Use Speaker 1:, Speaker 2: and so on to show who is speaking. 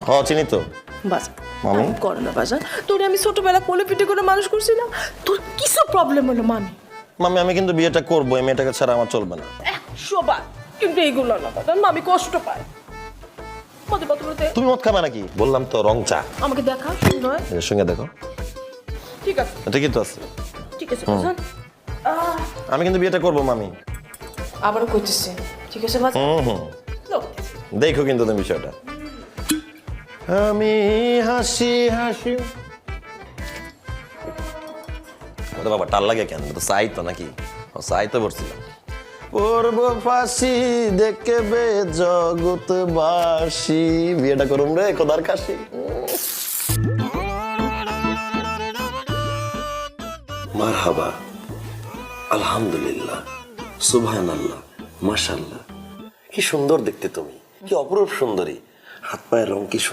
Speaker 1: হ্যাঁ চিনি তো।
Speaker 2: বাজার
Speaker 1: মামি?
Speaker 2: করো না বাজার, তোরে আমি ছোটবেলা কোলে পিঠে করে মানুষ করছি না, তোর কিছু প্রবলেম হলো মামি?
Speaker 1: মামি আমি কিন্তু বিয়েটা করবো, এই মেয়েটাকে ছাড়া আমার চলবে না।
Speaker 2: 100 বার, কিন্তু এইগুলো না বাজার, মামি কষ্ট পায়। মতে বলতে
Speaker 1: তুমি মদ খাবে নাকি? বললাম তো রং চা।
Speaker 2: আমাকে দেখা সুন্দর।
Speaker 1: এর সঙ্গে দেখো,
Speaker 2: ঠিক আছে
Speaker 1: ঠিকই তো আছে।
Speaker 2: ঠিক আছে বাজার।
Speaker 1: আমি কিন্তু বিয়েটা করবো মামি।
Speaker 2: আবারও কইতেছে ঠিক আছে বাজার। লোক
Speaker 1: দেখো কিন্তু তুমি বিষয়টা। আমি হাসি হাসি ওরে বাবা, টাল লাগে কেন? তো চাই তো নাকি? চাই তো বলছিলাম পড়ব ফাঁসি দেখবে জগৎবাসী, বিয়েটা করুম রে খোদার কাশি। মারহাবা, আলহামদুলিল্লাহ, সুবহানাল্লাহ, মাশাআল্লাহ। কি সুন্দর দেখতে তুমি, কি অপরূপ সুন্দরী, হাত পায়ের রং কি সুন্দর।